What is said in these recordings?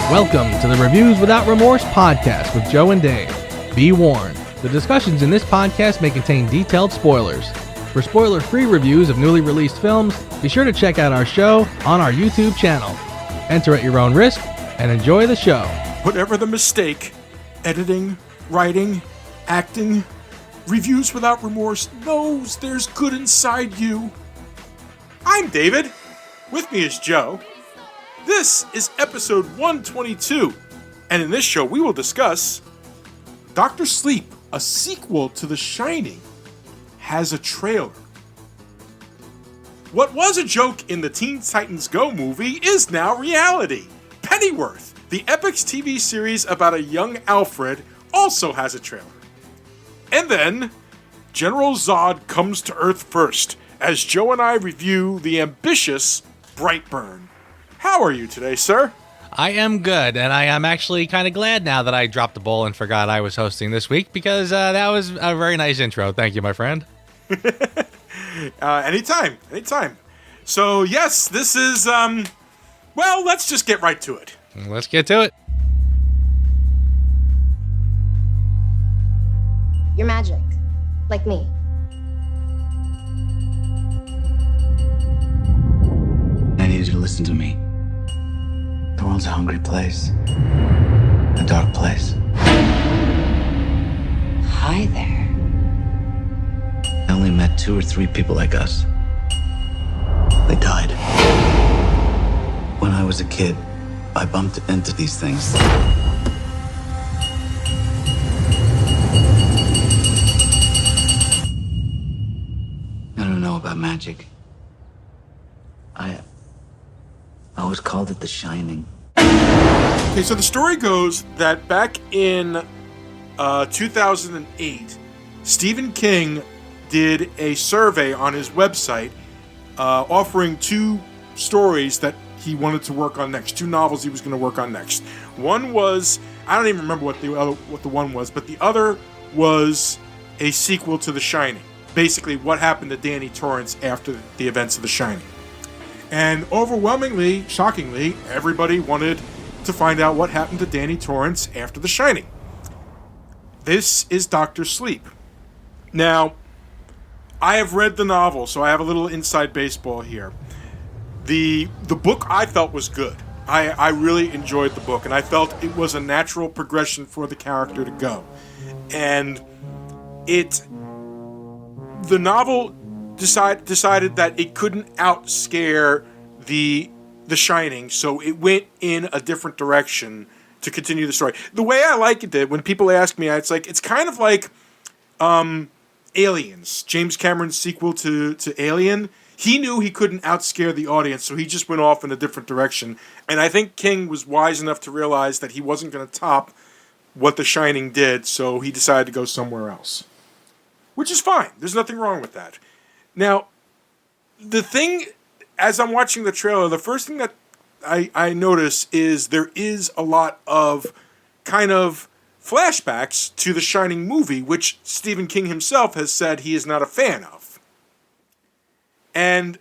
Welcome to the Reviews Without Remorse podcast with Joe and Dave. Be warned, the discussions in this podcast may contain detailed spoilers. For spoiler-free reviews of newly released films, be sure to check out our show on our YouTube channel. Enter at your own risk and enjoy the show. Whatever the mistake, editing, writing, acting, Reviews Without Remorse knows there's good inside you. I'm David. With me is Joe. This is episode 122, and in this show we will discuss Dr. Sleep, a sequel to The Shining, has a trailer. What was a joke in the Teen Titans Go movie is now reality. Pennyworth, the Epix TV series about a young Alfred, also has a trailer. And then, General Zod comes to Earth first, as Joe and I review the ambitious Brightburn. How are you today, sir? I am good, and I am actually kind of glad now that I dropped the ball and forgot I was hosting this week, because that was a very nice intro. Thank you, my friend. Anytime. So, yes, this is, well, let's just get right to it. Let's get to it. You're magic, like me. I need you to listen to me. The world's a hungry place. A dark place. Hi there. I only met 2 or 3 people like us. They died. When I was a kid, I bumped into these things. I don't know about magic. I always called it The Shining. Okay, so the story goes that back in 2008, Stephen King did a survey on his website offering 2 stories that he wanted to work on next, 2 novels he was going to work on next. One was, I don't even remember what the one was, but the other was a sequel to The Shining. Basically, what happened to Danny Torrance after the events of The Shining. And overwhelmingly, shockingly, everybody wanted to find out what happened to Danny Torrance after The Shining. This is Dr. Sleep. Now, I have read the novel, so I have a little inside baseball here. The book I felt was good. I really enjoyed the book, and I felt it was a natural progression for the character to go. And the novel decided that it couldn't outscare the Shining, so it went in a different direction to continue the story. The way I like it, when people ask me, it's kind of like Aliens, James Cameron's sequel to Alien. He knew he couldn't outscare the audience, so he just went off in a different direction. And I think King was wise enough to realize that he wasn't going to top what The Shining did, so he decided to go somewhere else. Which is fine. There's nothing wrong with that. Now, the thing, as I'm watching the trailer, the first thing that I notice is there is a lot of kind of flashbacks to the Shining movie, which Stephen King himself has said he is not a fan of. And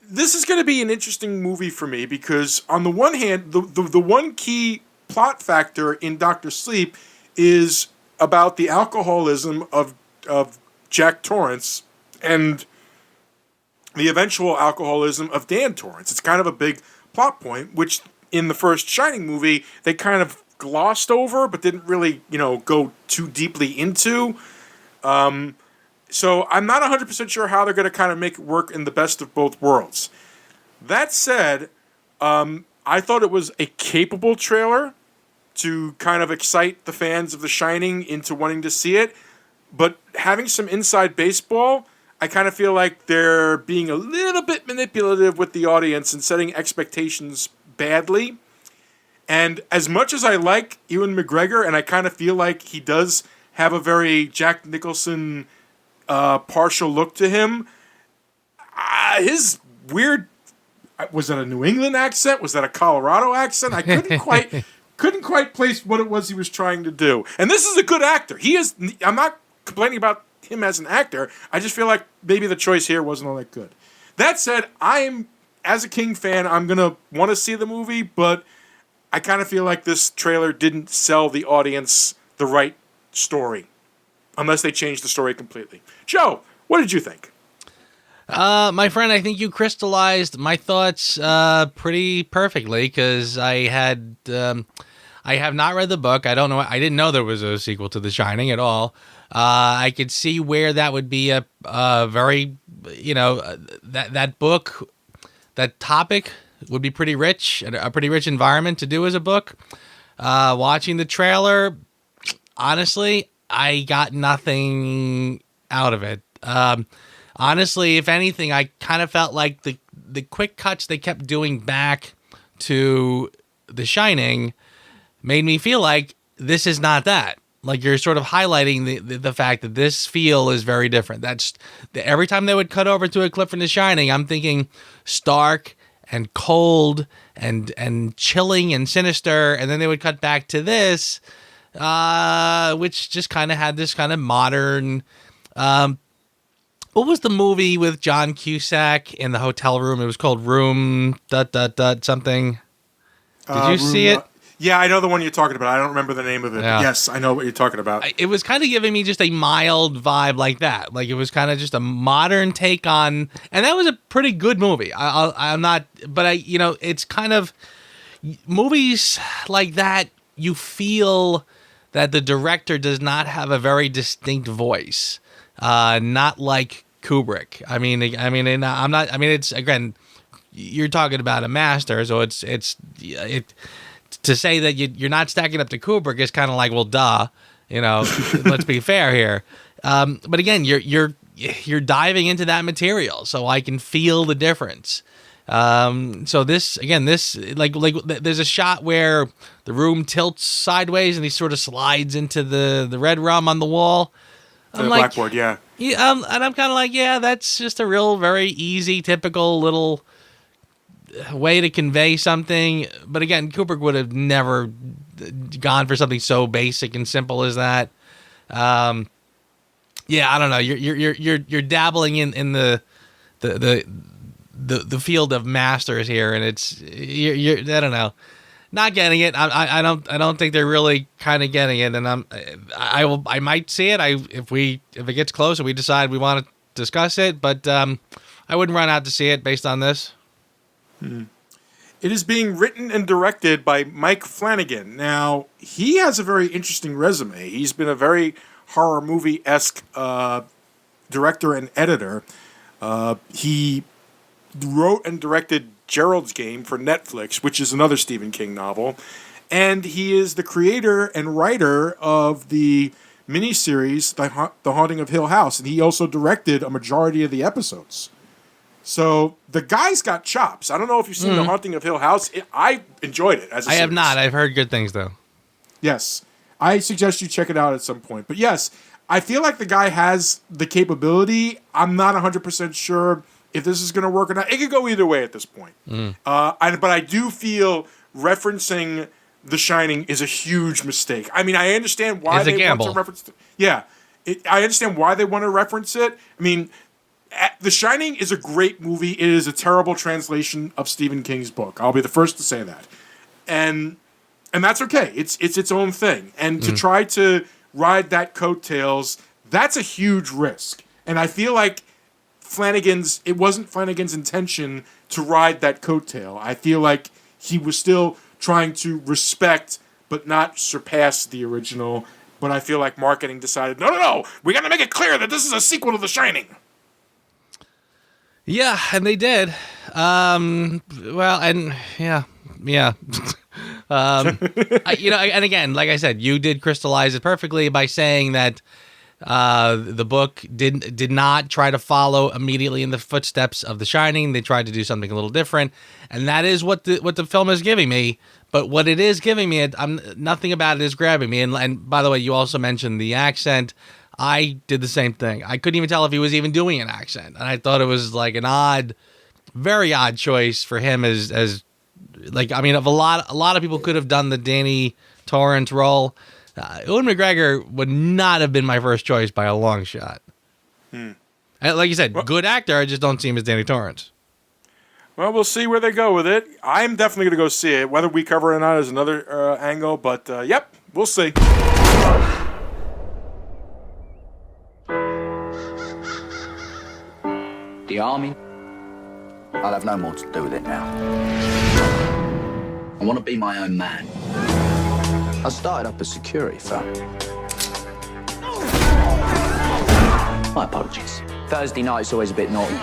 this is going to be an interesting movie for me because, on the one hand, the one key plot factor in Dr. Sleep is about the alcoholism of Jack Torrance and the eventual alcoholism of Dan Torrance. It's kind of a big plot point, which in the first Shining movie, they kind of glossed over, but didn't really, go too deeply into. So I'm not 100% sure how they're going to kind of make it work in the best of both worlds. That said, I thought it was a capable trailer to kind of excite the fans of The Shining into wanting to see it. But having some inside baseball, I kind of feel like they're being a little bit manipulative with the audience and setting expectations badly. And as much as I like Ewan McGregor, and I kind of feel like he does have a very Jack Nicholson partial look to him, his weird, was that a New England accent? Was that a Colorado accent? I couldn't quite couldn't quite place what it was he was trying to do. And this is a good actor. I'm not complaining about him as an actor. I just feel like maybe the choice here wasn't all that good. That said, as a King fan, I'm going to want to see the movie, but I kind of feel like this trailer didn't sell the audience the right story, unless they changed the story completely. Joe, what did you think? My friend, I think you crystallized my thoughts pretty perfectly, because I have not read the book. I didn't know there was a sequel to The Shining at all. I could see where that would be a very, that book, that topic would be pretty rich, a pretty rich environment to do as a book. Watching the trailer, honestly, I got nothing out of it. Honestly, if anything, I kind of felt like the quick cuts they kept doing back to The Shining made me feel like this is not that. Like, you're sort of highlighting the fact that this feel is very different. Every time they would cut over to a clip from The Shining, I'm thinking stark and cold and chilling and sinister, and then they would cut back to this, which just kind of had this kind of modern. What was the movie with John Cusack in the hotel room? It was called Room ... something. Did you see it? Yeah, I know the one you're talking about. I don't remember the name of it. Yeah. Yes, I know what you're talking about. It was kind of giving me just a mild vibe like that. Like, it was kind of just a modern take on, and that was a pretty good movie. I'm not, but it's kind of movies like that. You feel that the director does not have a very distinct voice, not like Kubrick. I mean, I'm not. I mean, it's, again, you're talking about a master, so it. To say that you're not stacking up to Kubrick is kind of like, well, duh, let's be fair here. But again, you're diving into that material, so I can feel the difference. So this, again, like there's a shot where the room tilts sideways and he sort of slides into the red rum on the wall. The blackboard, yeah. Yeah, and I'm kind of like, yeah, that's just a real, very easy, typical little way to convey something. But again, Kubrick would have never gone for something so basic and simple as that. Yeah, I don't know. You're dabbling in the field of masters here, and it's I don't know, not getting it. I don't think they're really kind of getting it, and I might see it. If it gets close and we decide we want to discuss it, but I wouldn't run out to see it based on this. It is being written and directed by Mike Flanagan. Now, he has a very interesting resume. He's been a very horror movie-esque director and editor. He wrote and directed Gerald's Game for Netflix, which is another Stephen King novel. And he is the creator and writer of the miniseries The Haunting of Hill House. And he also directed a majority of the episodes. So the guy's got chops. I don't know if you've seen The Haunting of Hill House. I enjoyed it as a series. I have not. I've heard good things, though. Yes. I suggest you check it out at some point. But yes, I feel like the guy has the capability. I'm not 100% sure if this is going to work or not. It could go either way at this point. But I do feel referencing The Shining is a huge mistake. I mean, I understand why they want to reference it. Yeah. I understand why they want to reference it. I mean, The Shining is a great movie. It is a terrible translation of Stephen King's book. I'll be the first to say that. And that's okay. It's its own thing. And to try to ride that coattails, that's a huge risk. And I feel like it wasn't Flanagan's intention to ride that coattail. I feel like he was still trying to respect but not surpass the original. But I feel like marketing decided, no, we got to make it clear that this is a sequel to The Shining. Yeah, and they did. And again, like I said, you did crystallize it perfectly by saying that the book did not try to follow immediately in the footsteps of The Shining. They tried to do something a little different, and that is what the film is giving me. But what it is giving me, nothing about it is grabbing me. And by the way, you also mentioned the accent. I did the same thing. I couldn't even tell if he was even doing an accent. And I thought it was like an very odd choice for him as like, I mean, of a lot of people could have done the Danny Torrance role. Ewan McGregor would not have been my first choice by a long shot. Like you said, good actor. I just don't see him as Danny Torrance. Well, we'll see where they go with it. I'm definitely going to go see it. Whether we cover it or not is another angle, but yep, we'll see. The army, I'll have no more to do with it now. I want to be my own man. I started up a security firm. My apologies. Thursday night's always a bit naughty.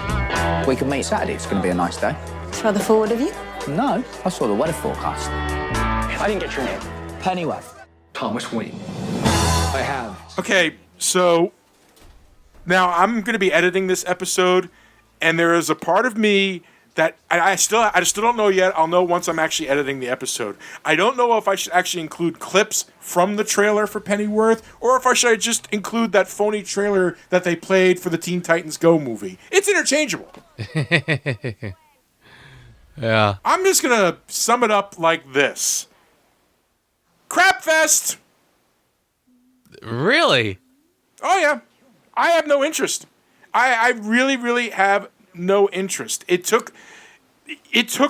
We can meet Saturday. It's going to be a nice day. It's rather forward of you. No, I saw the weather forecast. I didn't get your name. Pennyworth. Thomas Wayne. I have. Okay, so now I'm going to be editing this episode, and there is a part of me that I still don't know yet. I'll know once I'm actually editing the episode. I don't know if I should actually include clips from the trailer for Pennyworth, or if I should just include that phony trailer that they played for the Teen Titans Go movie. It's interchangeable. Yeah. I'm just going to sum it up like this. Crapfest! Really? Oh, yeah. I have no interest. I really, really have no interest. It took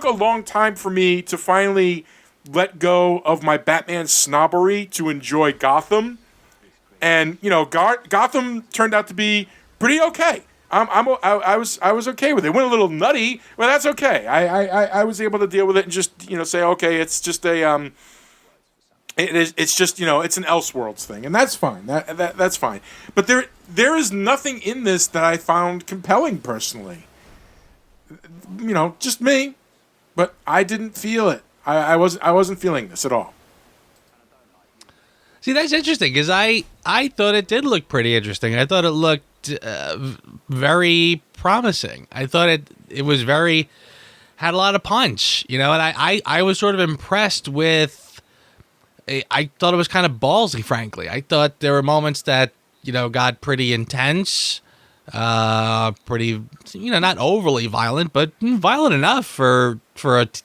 a long time for me to finally let go of my Batman snobbery to enjoy Gotham. And, you know, Gotham turned out to be pretty okay. I was okay with it. It went a little nutty, but that's okay. I was able to deal with it and just, you know, say, okay, it's just a it's just, you know, it's an Elseworlds thing, and that's fine. That's fine. But there is nothing in this that I found compelling personally. You know, just me, but I didn't feel it. I wasn't feeling this at all. See, that's interesting because I thought it did look pretty interesting. I thought it looked very promising. I thought it was had a lot of punch, you know, and I was sort of impressed with. I thought it was kind of ballsy, frankly. I thought there were moments that, you know, got pretty intense, pretty, you know, not overly violent, but violent enough for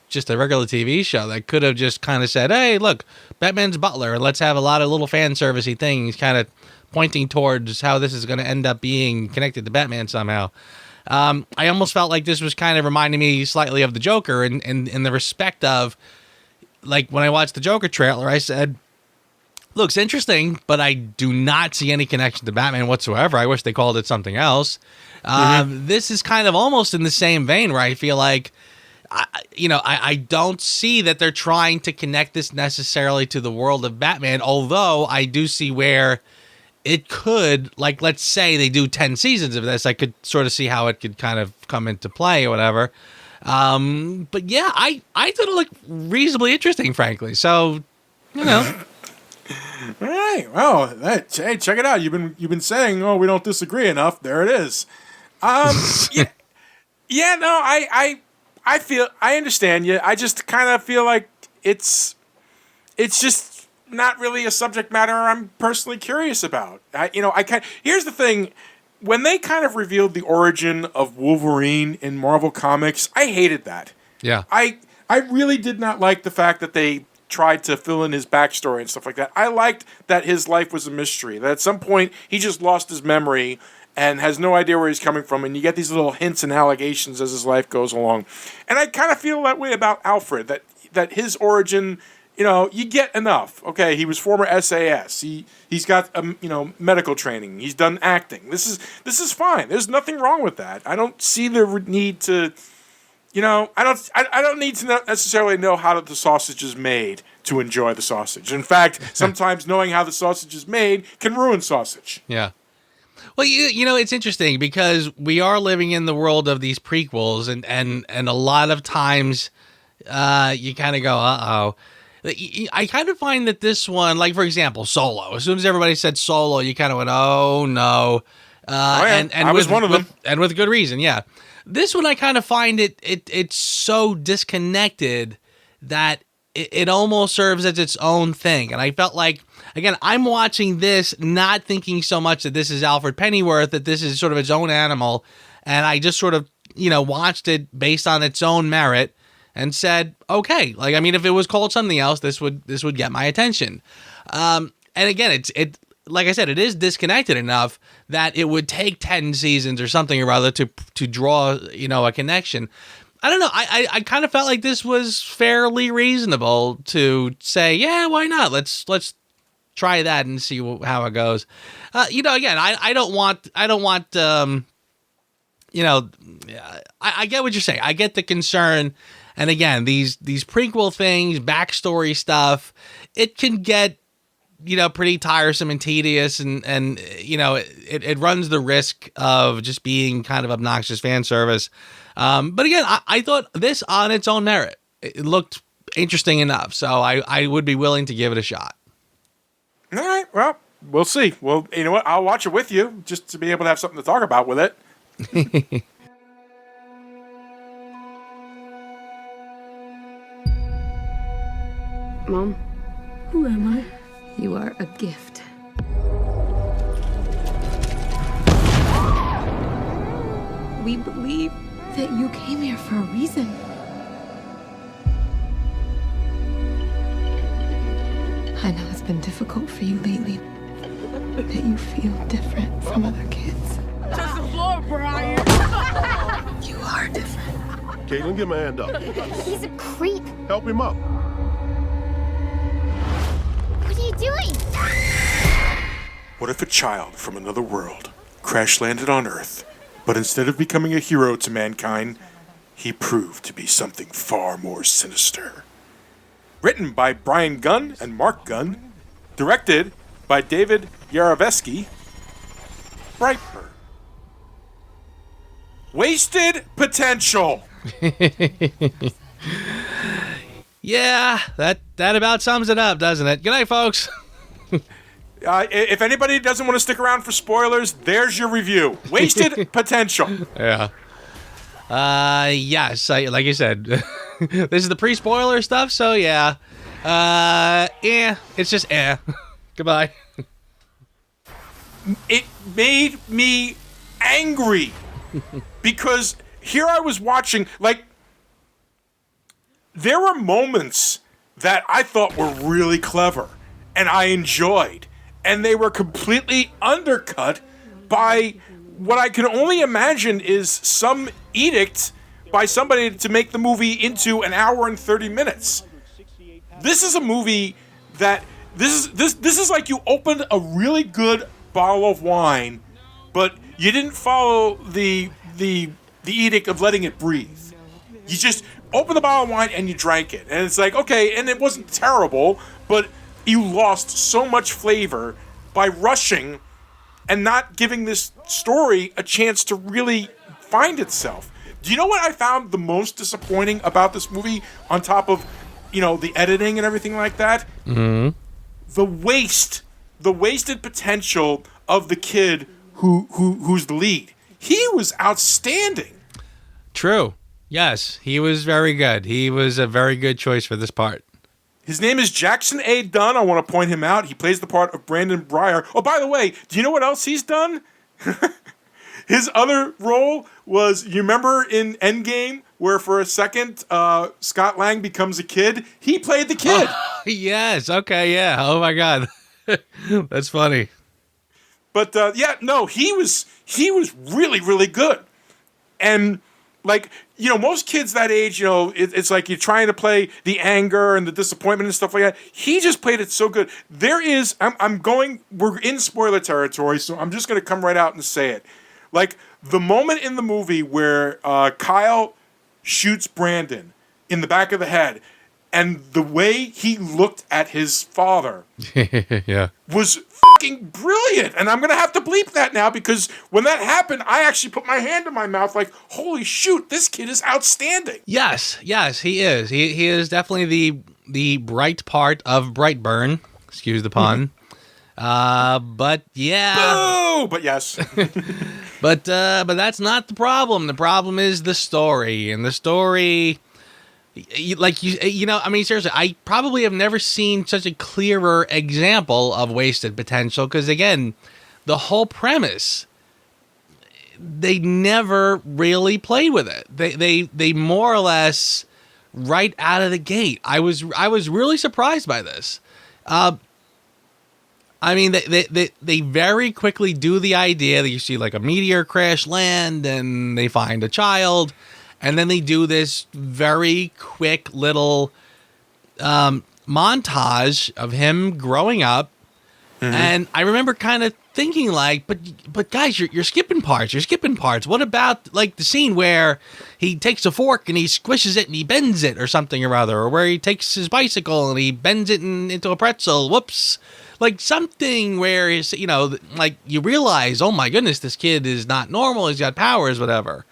just a regular TV show that could have just kind of said, hey, look, Batman's butler, and let's have a lot of little fan servicey things kind of pointing towards how this is going to end up being connected to Batman somehow. I almost felt like this was kind of reminding me slightly of the Joker in the respect of, like, when I watched the Joker trailer, I said, looks interesting, but I do not see any connection to Batman whatsoever. I wish they called it something else. This is kind of almost in the same vein where I feel like, I don't see that they're trying to connect this necessarily to the world of Batman, although I do see where it could, like, let's say they do 10 seasons of this, I could sort of see how it could kind of come into play or whatever. But yeah, I thought it looked reasonably interesting, frankly. So, you know. All right. Well, hey, check it out. You've been saying, oh, we don't disagree enough. There it is. Yeah. No, I understand you. I just kind of feel like it's just not really a subject matter I'm personally curious about. Here's the thing. When they kind of revealed the origin of Wolverine in Marvel Comics, I hated that. Yeah. I really did not like the fact that they tried to fill in his backstory and stuff like that. I liked that his life was a mystery, that at some point he just lost his memory and has no idea where he's coming from, and you get these little hints and allegations as his life goes along. And I kind of feel that way about Alfred, that his origin, you know, you get enough. Okay, he was former SAS. He's got medical training. He's done acting. This is fine. There's nothing wrong with that. I don't see the need to, I don't need to necessarily know how the sausage is made to enjoy the sausage. In fact, sometimes knowing how the sausage is made can ruin sausage. Yeah. Well, you know, it's interesting because we are living in the world of these prequels, and a lot of times you kind of go, uh-oh. I kind of find that this one, like, for example, Solo. As soon as everybody said Solo, you kind of went, oh, no. And I was one of them. And with good reason, yeah. This one, I kind of find it's so disconnected that it almost serves as its own thing. And I felt like, again, I'm watching this not thinking so much that this is Alfred Pennyworth, that this is sort of its own animal. And I just sort of, watched it based on its own merit. and said, okay, like, I mean, if it was called something else, this would get my attention. And again, it like I said, it is disconnected enough that it would take 10 seasons or something or other to draw, a connection. I don't know. I kind of felt like this was fairly reasonable to say, yeah, why not? Let's try that and see how it goes. Again, I don't want. I get what you're saying. I get the concern. And again, these prequel things, backstory stuff, it can get, pretty tiresome and tedious, and it runs the risk of just being kind of obnoxious fan service. But again, I thought this on its own merit, it looked interesting enough, so I would be willing to give it a shot. All right, well, we'll see. Well, you know what? I'll watch it with you just to be able to have something to talk about with it. Mom, who am I? You are a gift. We believe that you came here for a reason. I know it's been difficult for you lately, that you feel different from other kids. Touch the floor, Brian! You are different. Caitlin, get my hand up. He's a creep. Help him up. What are you doing? What if a child from another world crash landed on Earth, but instead of becoming a hero to mankind, he proved to be something far more sinister? Written by Brian Gunn and Mark Gunn, directed by David Yarovesky, Brightburn. Wasted potential. Yeah, that about sums it up, doesn't it? Good night, folks. If anybody doesn't want to stick around for spoilers, there's your review. Wasted potential. Yeah. Yes, like you said, this is the pre-spoiler stuff, so yeah. It's just Goodbye. It made me angry because here I was watching, like, there were moments that I thought were really clever and I enjoyed, and they were completely undercut by what I can only imagine is some edict by somebody to make the movie into an hour and 30 minutes. This is a movie that this is like you opened a really good bottle of wine, but you didn't follow the edict of letting it breathe. You just opened the bottle of wine and you drank it, and it's like, okay, and it wasn't terrible, but you lost so much flavor by rushing and not giving this story a chance to really find itself. Do you know what I found the most disappointing about this movie, on top of, the editing and everything like that? Mm-hmm. The wasted potential of the kid who's the lead. He was outstanding. True. Yes, he was very good. He was a very good choice for this part. His name is Jackson A. Dunn. I want to point him out. He plays the part of Brandon Breyer. Oh, by the way, do you know what else he's done? His other role was, you remember in Endgame, where for a second Scott Lang becomes a kid? He played the kid. Oh, yes. Okay. Yeah. Oh my God. That's funny. But he was really, really good. And like, most kids that age, it's like you're trying to play the anger and the disappointment and stuff like that. He just played it so good. We're in spoiler territory, so I'm just going to come right out and say it. Like, the moment in the movie where Kyle shoots Brandon in the back of the head, and the way he looked at his father yeah, was fucking brilliant. And I'm going to have to bleep that now, because when that happened, I actually put my hand in my mouth like, holy shoot, this kid is outstanding. Yes, he is. He is definitely the bright part of Brightburn. Excuse the pun. But yeah. Boo! But yes. But that's not the problem. The problem is the story. And the story, like, I mean, seriously, I probably have never seen such a clearer example of wasted potential, because, again, the whole premise, they never really played with it. They more or less right out of the gate. I was really surprised by this. I mean, they very quickly do the idea that you see like a meteor crash land and they find a child, and then they do this very quick little montage of him growing up. Mm-hmm. And I remember kind of thinking like, but guys, you're skipping parts. You're skipping parts. What about like the scene where he takes a fork and he squishes it and he bends it or something or other, or where he takes his bicycle and he bends it into a pretzel? Whoops. Like something where he's, you know, like you realize, oh my goodness, this kid is not normal. He's got powers, whatever.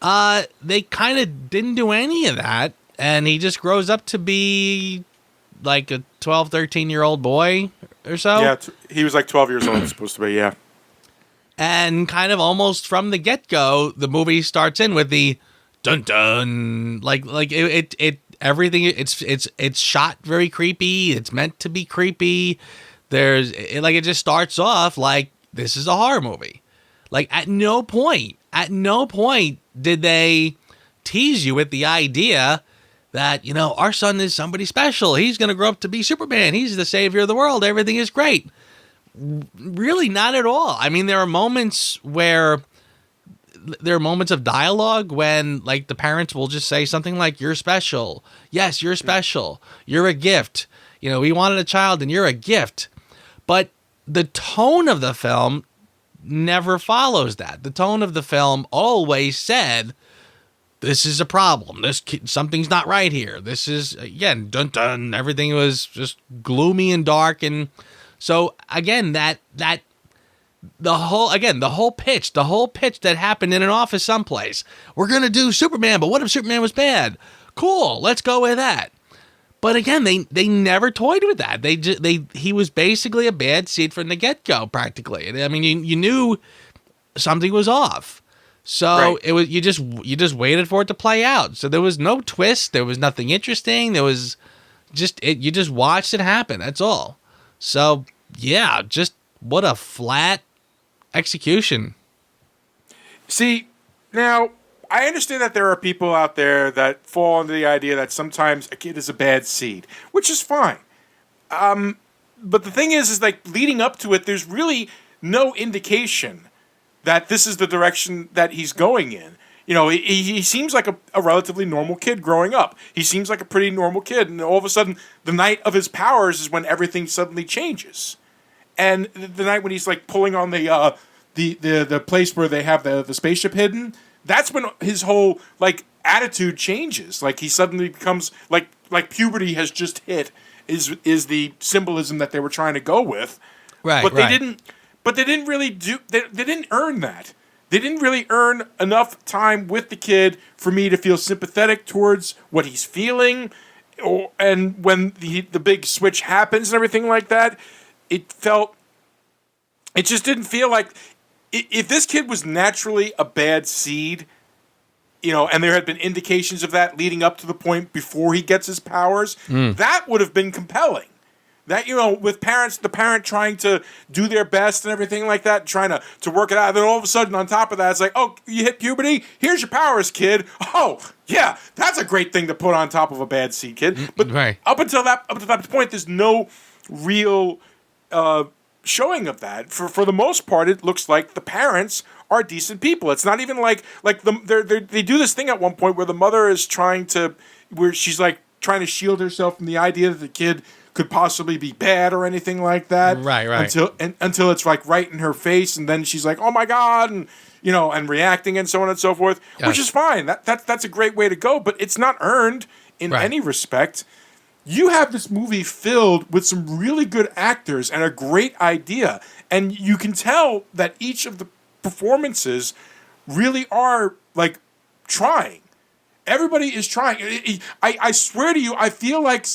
They kind of didn't do any of that. And he just grows up to be like a 12, 13-year-old boy or so. Yeah, he was like 12 years old, supposed to be, yeah. And kind of almost from the get-go, the movie starts in with the dun-dun. Like it everything, it's shot very creepy. It's meant to be creepy. It just starts off like this is a horror movie. Like at no point did they tease you with the idea that, you know, our son is somebody special. He's going to grow up to be Superman. He's the savior of the world. Everything is great. Really not at all. I mean, there are moments of dialogue when like the parents will just say something like, you're special. Yes, you're special. You're a gift. You know, we wanted a child and you're a gift. But the tone of the film never follows that. The tone of the film always said, this is a problem. Something's not right here. This is, again, dun dun. Everything was just gloomy and dark. And so again, the whole pitch that happened in an office someplace. We're going to do Superman, but what if Superman was bad? Cool. Let's go with that. But again, they never toyed with that. He was basically a bad seed from the get-go, practically. I mean, you knew something was off. So right. It was you just waited for it to play out. So there was no twist. There was nothing interesting. There was you just watched it happen. That's all. So yeah, just what a flat execution. See, now I understand that there are people out there that fall into the idea that sometimes a kid is a bad seed, which is fine. But the thing is like leading up to it, there's really no indication that this is the direction that he's going in. You know, he seems like a relatively normal kid growing up. He seems like a pretty normal kid, and all of a sudden, the night of his powers is when everything suddenly changes. And the night when he's like pulling on the place where they have the spaceship hidden, that's when his whole like attitude changes. Like he suddenly becomes like puberty has just hit. Is the symbolism that they were trying to go with, right? But they didn't. But they didn't really they didn't earn that. They didn't really earn enough time with the kid for me to feel sympathetic towards what he's feeling, and when the big switch happens and everything like that, it just didn't feel like if this kid was naturally a bad seed, you know, and there had been indications of that leading up to the point before he gets his powers, that would have been compelling. That, you know, with the parent trying to do their best and everything like that, trying to work it out. And then all of a sudden, on top of that, it's like, oh, you hit puberty? Here's your powers, kid. Oh, yeah, that's a great thing to put on top of a bad seed, kid. But right. up until that point, there's no real showing of that. For the most part, it looks like the parents are decent people. It's not even like they do this thing at one point where the mother is where she's like trying to shield herself from the idea that the kid could possibly be bad or anything like that. Right. Until it's like right in her face, and then she's like, "Oh my God," and you know, and reacting and so on and so forth, yes. Which is fine. That's a great way to go, but it's not earned in any respect. You have this movie filled with some really good actors and a great idea, and you can tell that each of the performances really are like trying. Everybody is trying. I swear to you, I feel like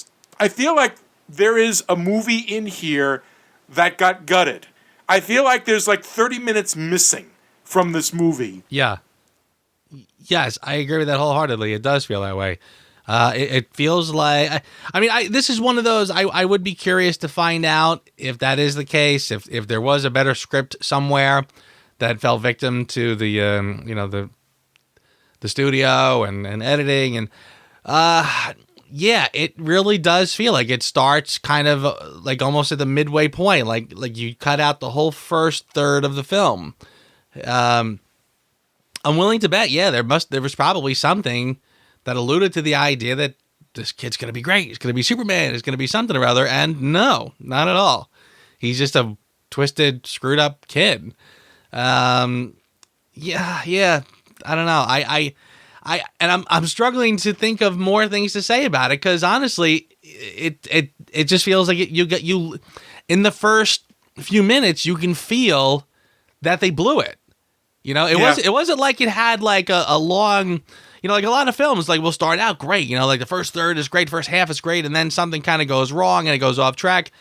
there is a movie in here that got gutted. I feel like there's like 30 minutes missing from this movie. Yeah. Yes, I agree with that wholeheartedly. It does feel that way. It feels like... this is one of those... I would be curious to find out if that is the case, if there was a better script somewhere that fell victim to the studio and editing. Yeah, it really does feel like it starts kind of like almost at the midway point, like you cut out the whole first third of the film. I'm willing to bet, yeah, there was probably something that alluded to the idea that this kid's gonna be great. He's gonna be Superman. He's gonna be something or other, and no, not at all. He's just a twisted, screwed up kid. Yeah. I don't know. I'm struggling to think of more things to say about it because honestly, it just feels like you in the first few minutes you can feel that they blew it. You know, it wasn't like it had like a long, you know, like a lot of films like will start out great. You know, like the first third is great, first half is great, and then something kind of goes wrong and it goes off track.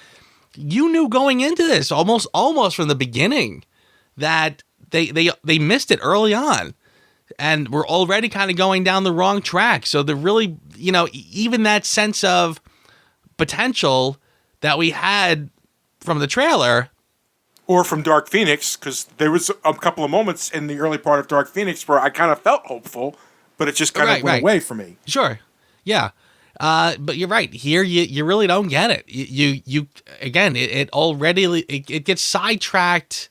You knew going into this almost from the beginning that they missed it early on. And we're already kind of going down the wrong track. So the really, you know, even that sense of potential that we had from the trailer. Or from Dark Phoenix, because there was a couple of moments in the early part of Dark Phoenix where I kind of felt hopeful, but it just kind of went away for me. Sure. Yeah. But you're right. Here, you really don't get it. You again, it already, it gets sidetracked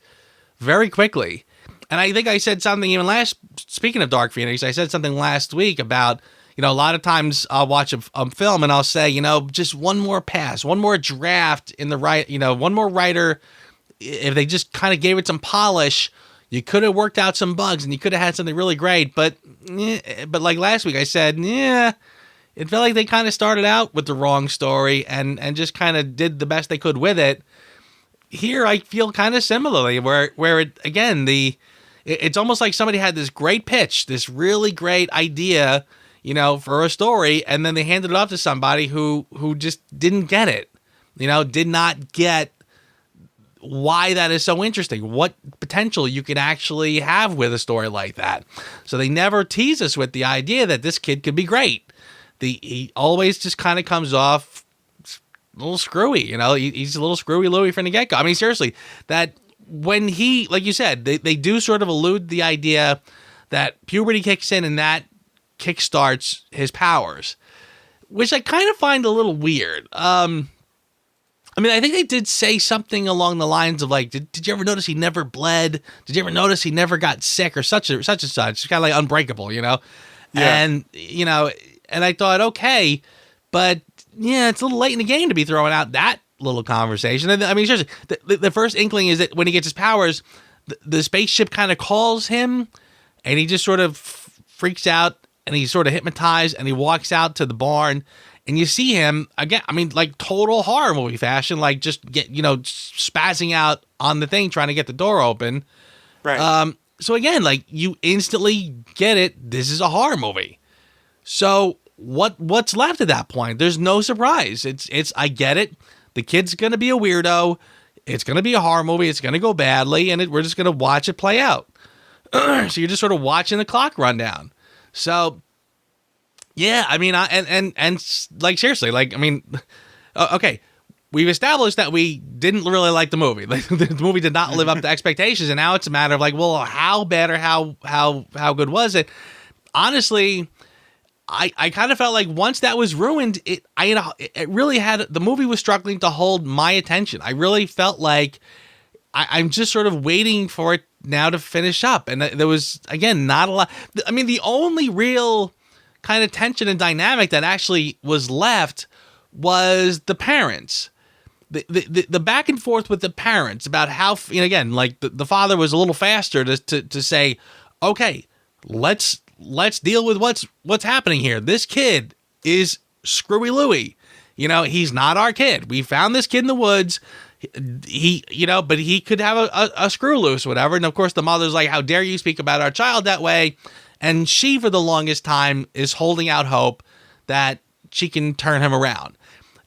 very quickly. And I think I said something even speaking of Dark Phoenix, I said something last week about, you know, a lot of times I'll watch a film and I'll say, you know, just one more pass, one more draft in the right, you know, one more writer. If they just kind of gave it some polish, you could have worked out some bugs and you could have had something really great. But like last week I said, yeah, it felt like they kind of started out with the wrong story and just kind of did the best they could with it. Here I feel kind of similarly where it, again, it's almost like somebody had this great pitch, this really great idea, you know, for a story, and then they handed it off to somebody who just didn't get it, you know, did not get why that is so interesting, what potential you could actually have with a story like that. So they never tease us with the idea that this kid could be great. He always just kind of comes off a little screwy, you know, he's a little screwy Louie from the get-go. I mean, seriously, that when he, like you said, they do sort of allude the idea that puberty kicks in and that kickstarts his powers, which I kind of find a little weird. I mean, I think they did say something along the lines of like, did you ever notice he never bled? Did you ever notice he never got sick or such and such? It's kind of like Unbreakable, you know? Yeah. And, you know, and I thought, okay, but yeah, it's a little late in the game to be throwing out that little conversation. I mean, seriously, the first inkling is that when he gets his powers, the spaceship kind of calls him and he just sort of freaks out and he's sort of hypnotized and he walks out to the barn and you see him again. I mean, like total horror movie fashion, like just spazzing out on the thing, trying to get the door open. Right. So again, like you instantly get it. This is a horror movie. So what's left at that point? There's no surprise. It's I get it. The kid's going to be a weirdo. It's going to be a horror movie. It's going to go badly, and we're just going to watch it play out. So you're just sort of watching the clock run down. So, yeah, I mean, and like, seriously, like, I mean, okay, we've established that we didn't really like the movie. Like, the movie did not live up to expectations, and now it's a matter of like, well, how bad or how good was it? Honestly, I kind of felt like once that was ruined, it really had, the movie was struggling to hold my attention. I really felt like I'm just sort of waiting for it now to finish up. And there was, again, not a lot. I mean, the only real kind of tension and dynamic that actually was left was the parents. The back and forth with the parents about how, you know, again, like the father was a little faster to say, okay, let's deal with what's happening here. This kid is Screwy Louie. You know, he's not our kid. We found this kid in the woods. He, you know, but he could have a screw loose, whatever. And of course, the mother's like, how dare you speak about our child that way? And she, for the longest time, is holding out hope that she can turn him around.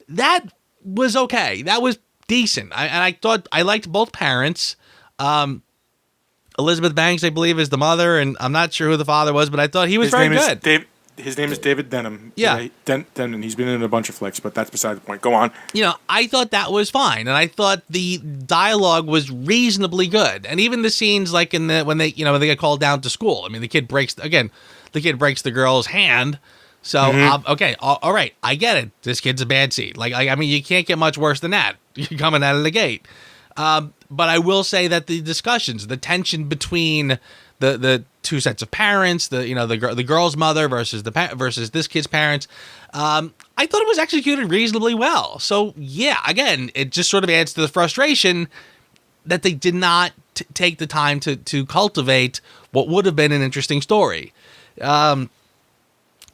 That was okay. That was decent. I thought I liked both parents. Elizabeth Banks, I believe, is the mother, and I'm not sure who the father was, but I thought he was very good. His name is David Denham. Yeah. Denham. He's been in a bunch of flicks, but that's beside the point. Go on. You know, I thought that was fine, and I thought the dialogue was reasonably good. And even the scenes like when they get called down to school. I mean, the kid breaks the girl's hand, So, okay, all right, I get it. This kid's a bad seed. Like, I mean, you can't get much worse than that. You're coming out of the gate. But I will say that the discussions, the tension between the two sets of parents, the girl's mother versus versus this kid's parents, I thought it was executed reasonably well. So, yeah, again, it just sort of adds to the frustration that they did not take the time to cultivate what would have been an interesting story.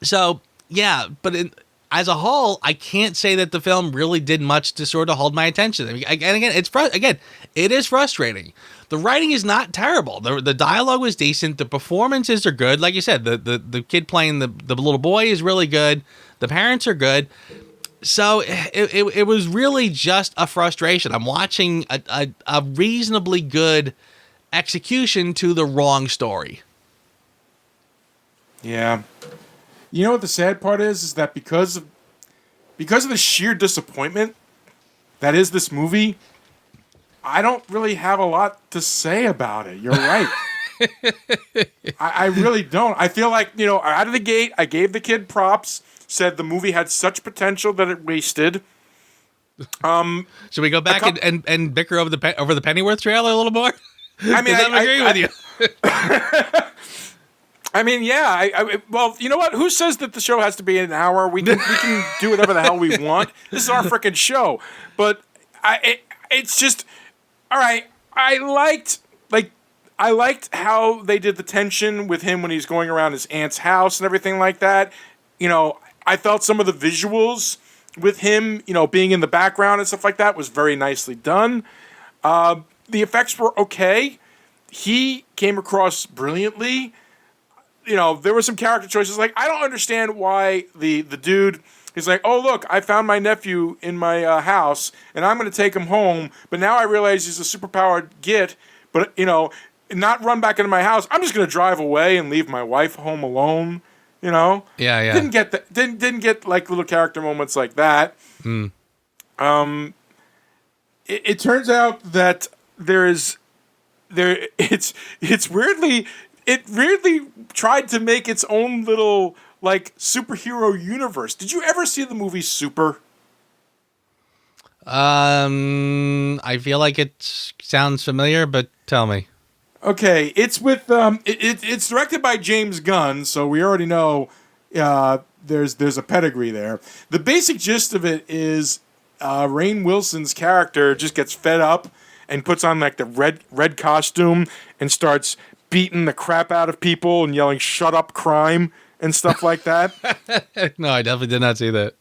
So, yeah, but as a whole, I can't say that the film really did much to sort of hold my attention. I mean, it is frustrating. The writing is not terrible. The dialogue was decent. The performances are good. Like you said, the kid playing the little boy is really good. The parents are good. So it was really just a frustration. I'm watching a reasonably good execution to the wrong story. Yeah. You know what the sad part is that because of the sheer disappointment that is this movie, I don't really have a lot to say about it. You're right. I really don't. I feel like, out of the gate, I gave the kid props, said the movie had such potential that it wasted. Should we go back and bicker over the Pennyworth trailer a little more? I mean, I agree with you. I mean, yeah. Well, you know what? Who says that the show has to be an hour? We can do whatever the hell we want. This is our freaking show. But it's just all right. I liked how they did the tension with him when he's going around his aunt's house and everything like that. I felt some of the visuals with him, being in the background and stuff like that was very nicely done. The effects were okay. He came across brilliantly. There were some character choices. Like, I don't understand why the dude is like, oh, look, I found my nephew in my house, and I'm going to take him home. But now I realize he's a superpowered git, but, not run back into my house. I'm just going to drive away and leave my wife home alone, Yeah. Didn't get that. Didn't get, like, little character moments like that. It turns out that it's weirdly... It really tried to make its own little, like, superhero universe. Did you ever see the movie Super? I feel like it sounds familiar, but tell me. Okay, it's with it's directed by James Gunn, so we already know there's a pedigree there. The basic gist of it is Rainn Wilson's character just gets fed up and puts on, like, the red costume and starts beating the crap out of people and yelling "shut up, crime" and stuff like that. No, I definitely did not see that.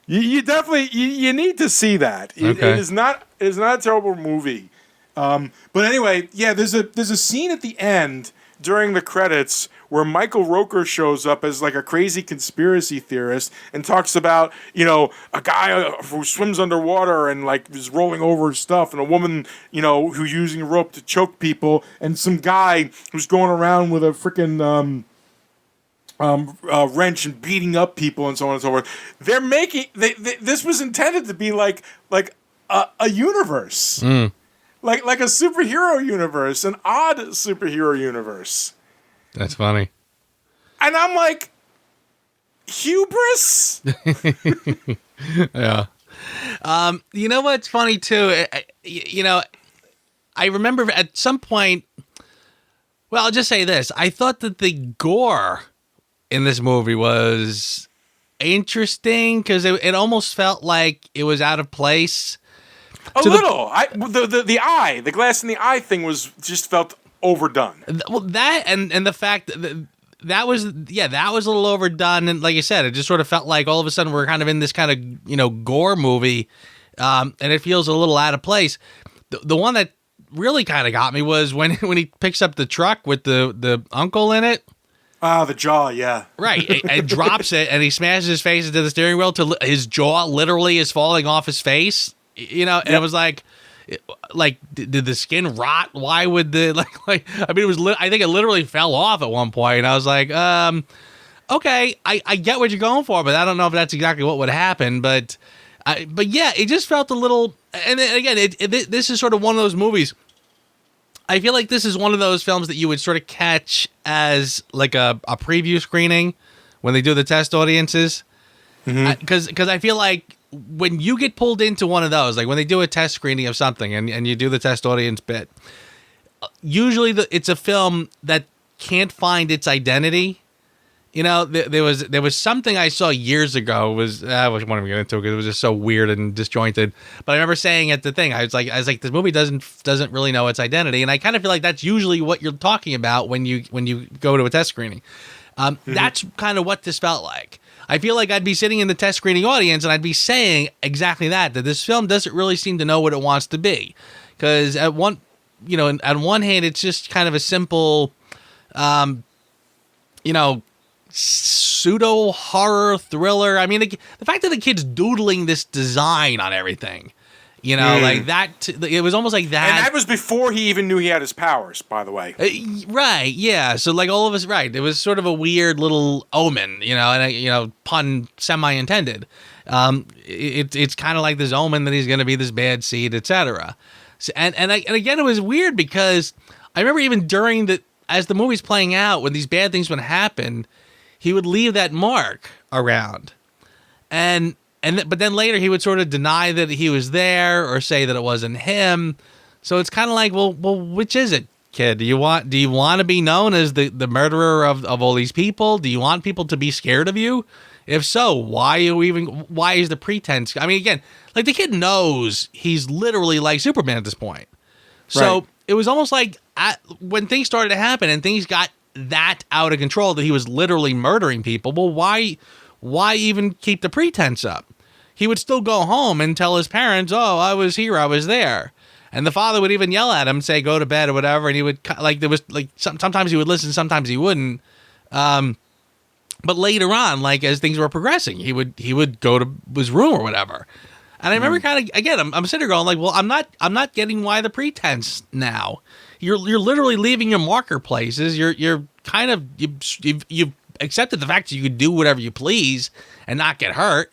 You definitely you need to see that. Okay. It is not a terrible movie. But anyway, yeah, there's a scene at the end during the credits where Michael Rooker shows up as, like, a crazy conspiracy theorist and talks about, a guy who swims underwater and, like, is rolling over stuff, and a woman, who's using a rope to choke people, and some guy who's going around with a freaking wrench and beating up people and so on and so forth. They're making this was intended to be like a universe. Like a superhero universe, an odd superhero universe. That's funny. And I'm like, hubris? Yeah. You know what's funny too? I remember at some point, well, I'll just say this. I thought that the gore in this movie was interesting because it almost felt like it was out of place. A little. The glass in the eye thing just felt overdone. Well, that and the fact that was a little overdone, and like you said, it just sort of felt like all of a sudden we're kind of in this kind of gore movie, and it feels a little out of place. The one that really kind of got me was when he picks up the truck with the uncle in it. The jaw, yeah. Right, and drops it, and he smashes his face into the steering wheel till his jaw literally is falling off his face. And it was like, did the skin rot? Why would the I mean, it was. I think it literally fell off at one point. And I was like, okay, I get what you're going for, but I don't know if that's exactly what would happen. But yeah, it just felt a little. And then again, this is sort of one of those movies. I feel like this is one of those films that you would sort of catch as like a preview screening, when they do the test audiences. Because I feel like when you get pulled into one of those, like when they do a test screening of something and you do the test audience bit, usually it's a film that can't find its identity. You know, there was something I saw years ago. I won't even get into it because it was just so weird and disjointed. But I remember saying at the thing, I was like, this movie doesn't really know its identity, and I kind of feel like that's usually what you're talking about when you go to a test screening. That's kind of what this felt like. I feel like I'd be sitting in the test screening audience and I'd be saying exactly that this film doesn't really seem to know what it wants to be, because on one hand, it's just kind of a simple, pseudo horror thriller. I mean, the fact that the kid's doodling this design on everything, like that, it was almost like that. And that was before he even knew he had his powers, by the way. Right, yeah. So like all of us, right. It was sort of a weird little omen, and pun semi-intended. It's kind of like this omen that he's going to be this bad seed, etc. So, and again, it was weird because I remember even as the movie's playing out, when these bad things would happen, he would leave that mark around, but then later he would sort of deny that he was there or say that it wasn't him. So it's kind of like, well, which is it, kid? Do you want to be known as the murderer of all these people? Do you want people to be scared of you? If so, why is the pretense? I mean, again, like the kid knows he's literally like Superman at this point. So right. It was almost like when things started to happen and things got that out of control that he was literally murdering people. Well, why even keep the pretense up? He would still go home and tell his parents, "Oh, I was here, I was there," and the father would even yell at him, say, "Go to bed" or whatever. And he would sometimes he would listen, sometimes he wouldn't. But later on, like as things were progressing, he would go to his room or whatever. And I remember kind of, again, I'm sitting there going like, well, I'm not getting why the pretense now. You're literally leaving your marker places. You're kind of you've accepted the fact that you could do whatever you please and not get hurt.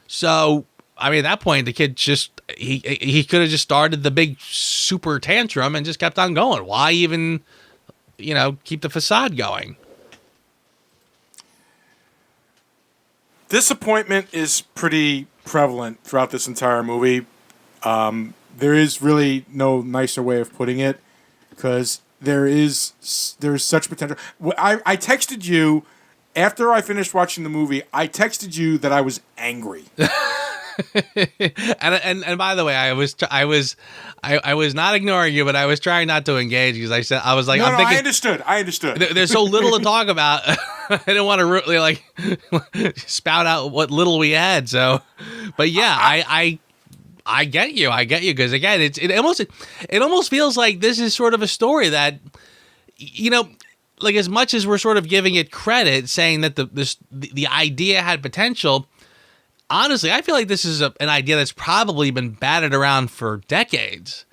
So I mean, at that point, the kid just he could have just started the big super tantrum and just kept on going. Why even keep the facade going? Disappointment is pretty prevalent throughout this entire movie. There is really no nicer way of putting it, because there is such potential. I texted you after I finished watching the movie. I texted you that I was angry. and by the way, I was not ignoring you, but I was trying not to engage because I was like, no, I'm thinking, I understood. There's so little to talk about. I didn't want to really spout out what little we had. So, but yeah, I get you. Because again, it almost feels like this is sort of a story that, like as much as we're sort of giving it credit, saying that the idea had potential. Honestly, I feel like this is an idea that's probably been batted around for decades.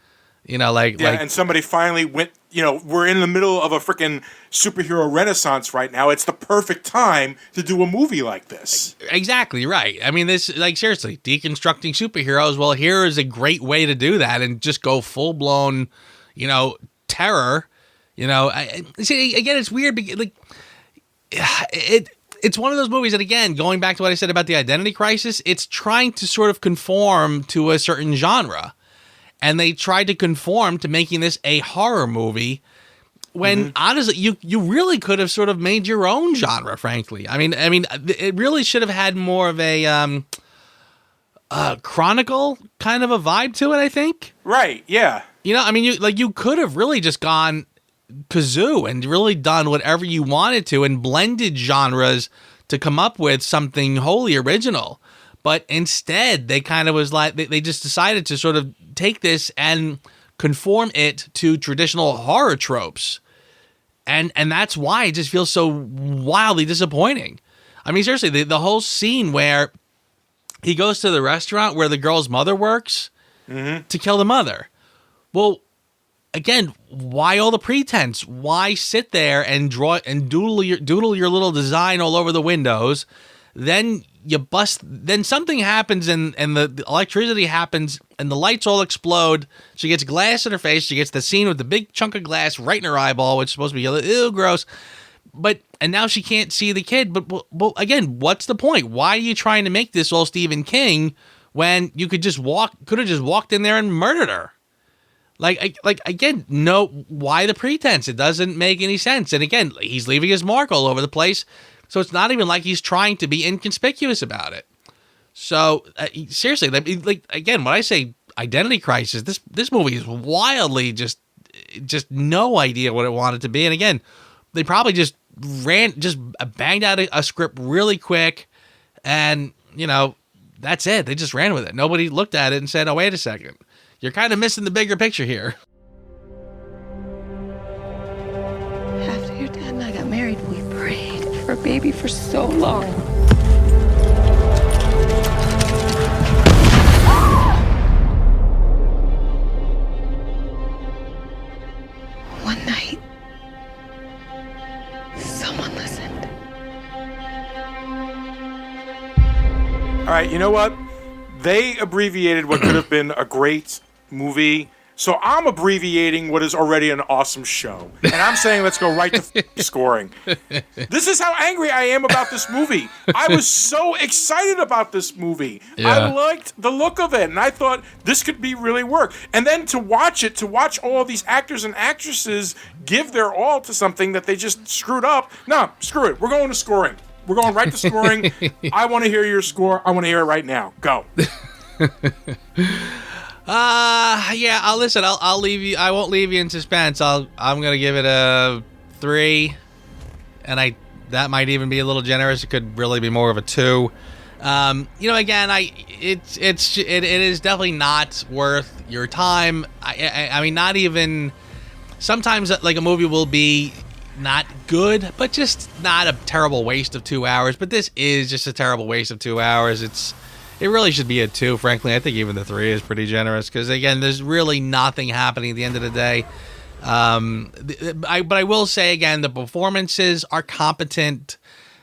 And somebody finally went. We're in the middle of a freaking superhero renaissance right now. It's the perfect time to do a movie like this. Exactly right. I mean, this seriously deconstructing superheroes. Well, here is a great way to do that and just go full blown, terror. See, again, it's weird because It's one of those movies that, again, going back to what I said about the identity crisis, it's trying to sort of conform to a certain genre. And they tried to conform to making this a horror movie when, honestly, you really could have sort of made your own genre, frankly. I mean, it really should have had more of a chronicle kind of a vibe to it, I think. Right, yeah. You could have really just gone kazoo and really done whatever you wanted to and blended genres to come up with something wholly original. But instead, they kind of was like, they just decided to sort of take this and conform it to traditional horror tropes. And that's why it just feels so wildly disappointing. I mean, seriously, the whole scene where he goes to the restaurant where the girl's mother works to kill the mother. Well, again, why all the pretense? Why sit there and draw and doodle your little design all over the windows? Then you bust. Then something happens and the electricity happens and the lights all explode. She gets glass in her face. She gets the scene with the big chunk of glass right in her eyeball, which is supposed to be ew, gross. and now she can't see the kid. But again, what's the point? Why are you trying to make this all Stephen King when you could have just walked in there and murdered her? Like again, no. Why the pretense? It doesn't make any sense. And again, he's leaving his mark all over the place, so it's not even like he's trying to be inconspicuous about it. So seriously, like again, when I say identity crisis, this movie is wildly just no idea what it wanted to be. And again, they probably just banged out a script really quick, and that's it. They just ran with it. Nobody looked at it and said, "Oh, wait a second. You're kind of missing the bigger picture here." After your dad and I got married, we prayed for a baby for so long. One night, someone listened. All right, you know what? They abbreviated what could have been a great movie. So I'm abbreviating what is already an awesome show. And I'm saying let's go right to scoring. This is how angry I am about this movie. I was so excited about this movie. Yeah. I liked the look of it. And I thought this could be really work. And then to watch all these actors and actresses give their all to something that they just screwed up. No, screw it. We're going to scoring. We're going right to scoring. I want to hear your score. I want to hear it right now. Go. Yeah. I'll leave you. I won't leave you in suspense. I'm gonna give it a 3, and that might even be a little generous. It could really be more of a 2. Again, it is definitely not worth your time. I mean, not even. Sometimes like a movie will be not good, but just not a terrible waste of 2 hours. But this is just a terrible waste of 2 hours. It really should be a 2, frankly. I think even the 3 is pretty generous because, again, there's really nothing happening at the end of the day. But I will say, again, the performances are competent.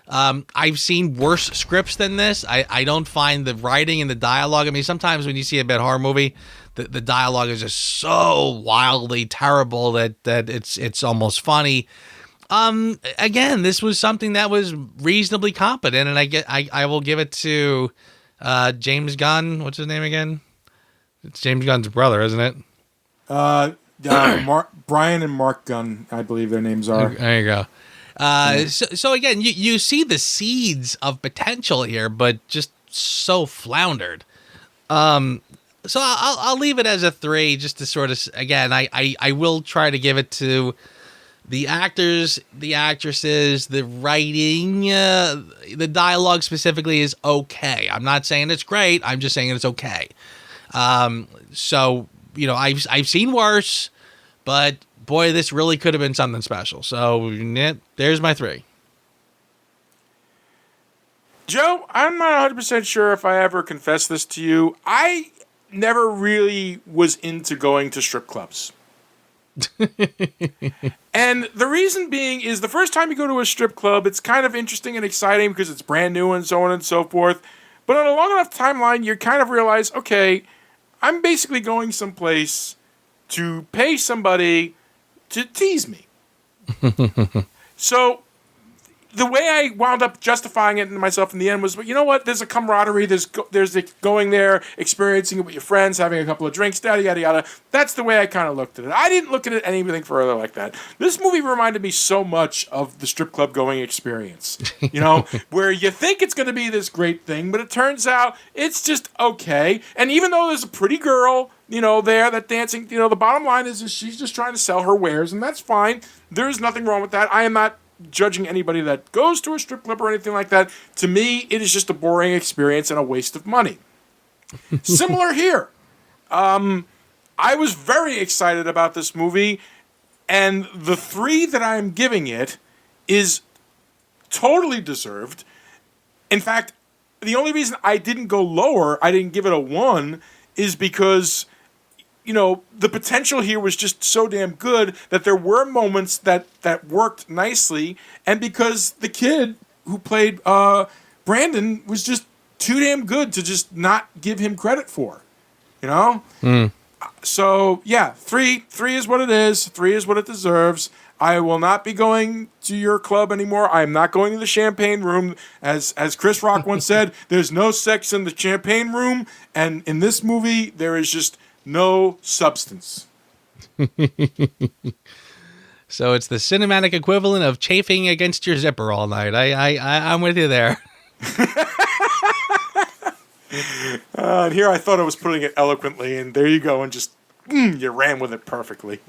I've seen worse scripts than this. I don't find the writing and the dialogue. I mean, sometimes when you see a bad horror movie, the dialogue is just so wildly terrible that it's almost funny. Again, this was something that was reasonably competent, and I will give it to James Gunn. What's his name again? It's James Gunn's brother, isn't it? Brian and Mark Gunn, I believe their names are. There you go. So again, you see the seeds of potential here, but just so floundered. So I'll leave it as a 3, just to sort of, again, I will try to give it to the actors, the actresses, the writing, the dialogue specifically is okay. I'm not saying it's great. I'm just saying it's okay. So, I've seen worse, but boy, this really could have been something special. So there's my 3. Joe, I'm not 100% sure if I ever confessed this to you. I never really was into going to strip clubs. And the reason being is the first time you go to a strip club, it's kind of interesting and exciting because it's brand new and so on and so forth. But on a long enough timeline, you kind of realize, okay, I'm basically going someplace to pay somebody to tease me. So the way I wound up justifying it to myself in the end was, well, you know what? There's a camaraderie. There's going there, experiencing it with your friends, having a couple of drinks, yada, yada, yada. That's the way I kind of looked at it. I didn't look at it anything further like that. This movie reminded me so much of the strip club going experience, where you think it's going to be this great thing, but it turns out it's just okay. And even though there's a pretty girl, there that dancing, the bottom line is she's just trying to sell her wares, and that's fine. There's nothing wrong with that. I am not judging anybody that goes to a strip club or anything like that. To me, it is just a boring experience and a waste of money. Similar here. I was very excited about this movie, and the 3 that I'm giving it is totally deserved. In fact, the only reason I didn't go lower, I didn't give it a 1, is because the potential here was just so damn good that there were moments that worked nicely, and because the kid who played Brandon was just too damn good to just not give him credit for, So yeah, 3 is what it is. 3 is what it deserves. I will not be going to your club anymore. I am not going to the champagne room. As Chris Rock once said, there's no sex in the champagne room. And in this movie, there is just no substance. So it's the cinematic equivalent of chafing against your zipper all night. I'm with you there. And here I thought I was putting it eloquently, and there you go, and just you ran with it perfectly.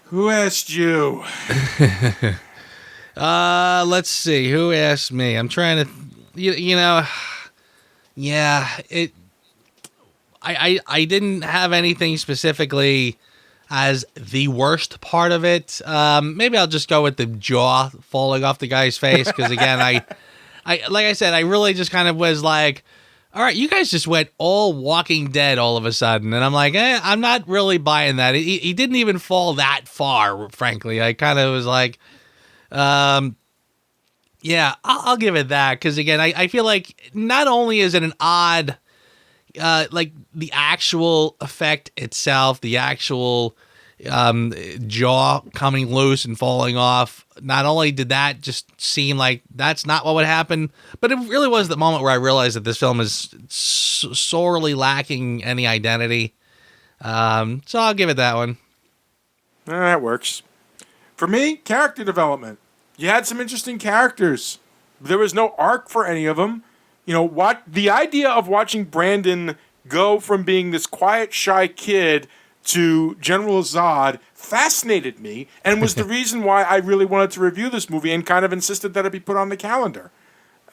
Who asked you? Let's see. Who asked me? I'm trying to, yeah. I didn't have anything specifically as the worst part of it. Maybe I'll just go with the jaw falling off the guy's face because again, I like I said, I really just kind of was like, all right, you guys just went all Walking Dead all of a sudden, and I'm like, I'm not really buying that. He didn't even fall that far, frankly. I kind of was like, yeah, I'll give it that because again, I feel like not only is it an odd. Like the actual effect itself, the actual jaw coming loose and falling off. Not only did that just seem like that's not what would happen, but it really was the moment where I realized that this film is sorely lacking any identity. So I'll give it that one. That works. For me, character development. You had some interesting characters. There was no arc for any of them. You know, what the idea of watching Brandon go from being this quiet, shy kid to General Zod fascinated me and was the reason why I really wanted to review this movie and kind of insisted that it be put on the calendar.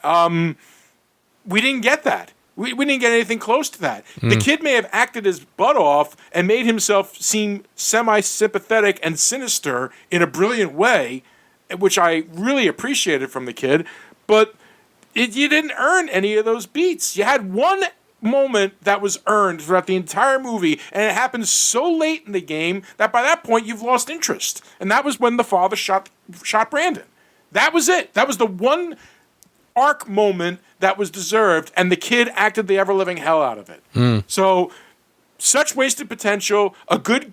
We didn't get that. We didn't get anything close to that. The kid may have acted his butt off and made himself seem semi-sympathetic and sinister in a brilliant way, which I really appreciated from the kid, but you didn't earn any of those beats. You had one moment that was earned throughout the entire movie, and it happened so late in the game that by that point you've lost interest. And that was when the father shot Brandon. That was it. That was the one arc moment that was deserved, and the kid acted the ever-living hell out of it. So, such wasted potential. A good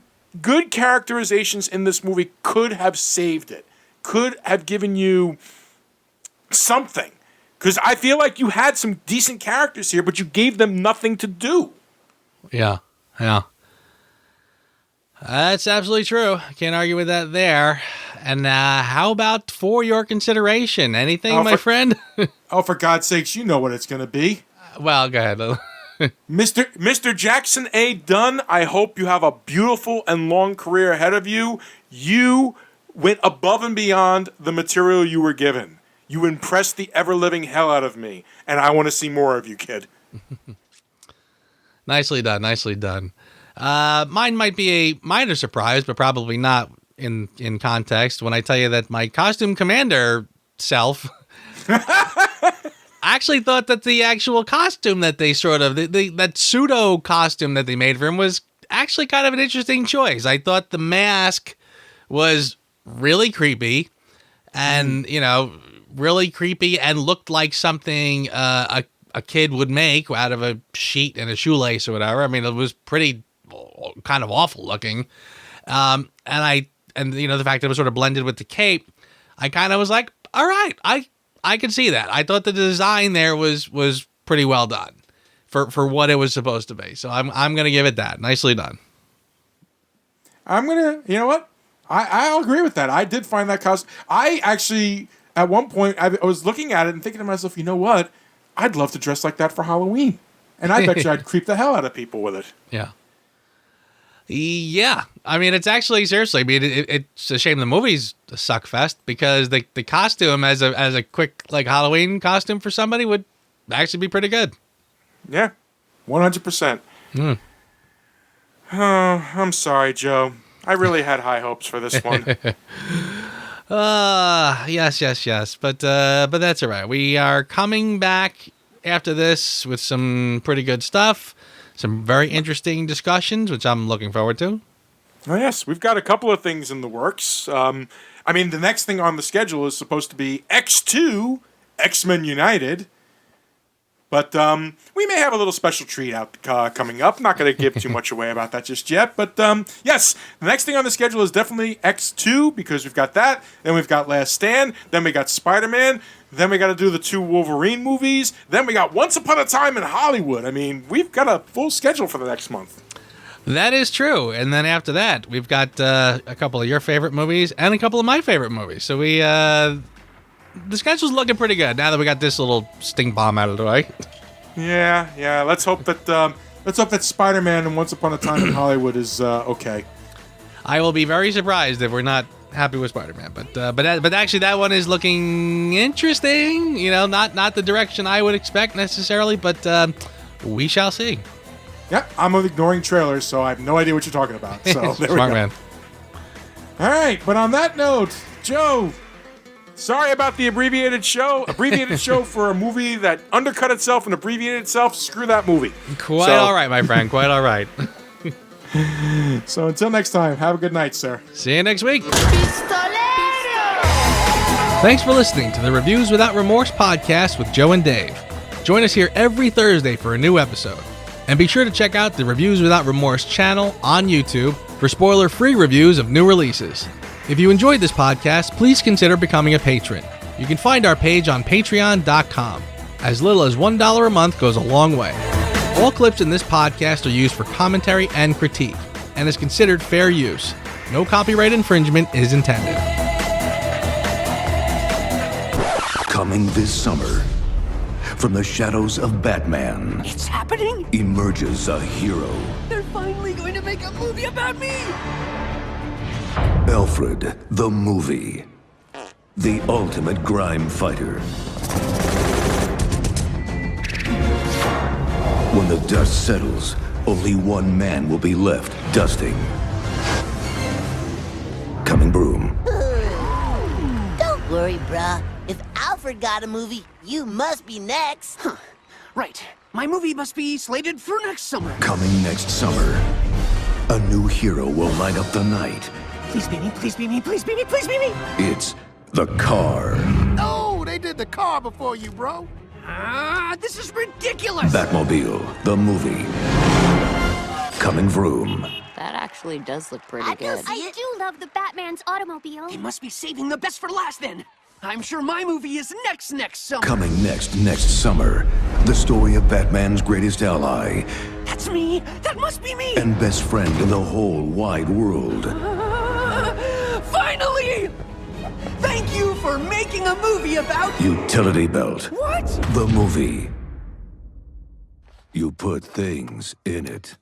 characterizations in this movie could have saved it. Could have given you something. Because I feel like you had some decent characters here, but you gave them nothing to do. Yeah. That's absolutely true. I can't argue with that there. And how about for your consideration? Anything, my friend? Oh, for God's sakes, you know what it's going to be. Well, go ahead. Mr. Jackson A. Dunn, I hope you have a beautiful and long career ahead of you. You went above and beyond the material you were given. You impressed the ever-living hell out of me, and I want to see more of you, kid. Nicely done. Mine might be a minor surprise, but probably not in context when I tell you that my costume commander self actually thought that the actual costume that they that pseudo costume that they made for him was actually kind of an interesting choice. I thought the mask was really creepy and, really creepy and looked like something a kid would make out of a sheet and a shoelace or whatever. I mean, it was pretty kind of awful looking. And the fact that it was sort of blended with the cape, I kind of was like, all right, I can see that. I thought the design there was pretty well done for what it was supposed to be. So I'm going to give it that. Nicely done. You know what? I'll agree with that. I did find that costume. I actually, at one point, I was looking at it and thinking to myself, you know what? I'd love to dress like that for Halloween. And I bet you I'd creep the hell out of people with it. Yeah. Yeah. I mean, it's actually, seriously, I mean, it's a shame the movie's a suckfest because the costume as a quick, like, Halloween costume for somebody would actually be pretty good. Yeah. 100%. Oh, I'm sorry, Joe. I really had high hopes for this one. Yes. But that's all right. We are coming back after this with some pretty good stuff. Some very interesting discussions, which I'm looking forward to. Oh, yes. We've got a couple of things in the works. The next thing on the schedule is supposed to be X2, X-Men United. But we may have a little special treat out coming up. Not going to give too much away about that just yet. But yes, the next thing on the schedule is definitely X2 because we've got that. Then we've got Last Stand. Then we got Spider-Man. Then we got to do the 2 Wolverine movies. Then we got Once Upon a Time in Hollywood. I mean, we've got a full schedule for the next month. That is true. And then after that, we've got a couple of your favorite movies and a couple of my favorite movies. So we... the schedule's looking pretty good now that we got this little stink bomb out of the way. Yeah. Let's hope that Spider-Man and Once Upon a Time in Hollywood is okay. I will be very surprised if we're not happy with Spider-Man, but actually that one is looking interesting. You know, not the direction I would expect necessarily, but we shall see. Yeah, I'm ignoring trailers, so I have no idea what you're talking about. So there we go. Smart man. All right, but on that note, Joe. Sorry about the abbreviated show. Abbreviated show for a movie that undercut itself and abbreviated itself. Screw that movie. Quite all right, my friend. Quite all right. So until next time, have a good night, sir. See you next week. Thanks for listening to the Reviews Without Remorse podcast with Joe and Dave. Join us here every Thursday for a new episode. And be sure to check out the Reviews Without Remorse channel on YouTube for spoiler-free reviews of new releases. If you enjoyed this podcast, please consider becoming a patron. You can find our page on patreon.com. As little as $1 a month goes a long way. All clips in this podcast are used for commentary and critique, and is considered fair use. No copyright infringement is intended. Coming this summer, from the shadows of Batman, It's happening? emerges a hero. They're finally going to make a movie about me! Alfred, the movie. The ultimate grime fighter. When the dust settles, only one man will be left dusting. Coming Broom. Don't worry, bruh. If Alfred got a movie, you must be next. Huh. Right. My movie must be slated for next summer. Coming next summer, a new hero will light up the night. Please be me, please be me, please be me, please be me! It's the Car. No, they did the car before you, bro. This is ridiculous! Batmobile, the movie. Coming Vroom. That actually does look pretty good. I do love the Batman's automobile. They must be saving the best for last then. I'm sure my movie is next summer. Coming next summer, the story of Batman's greatest ally. That's me! That must be me! And best friend in the whole wide world. Finally! Thank you for making a movie about... Utility Belt. What? The movie. You put things in it.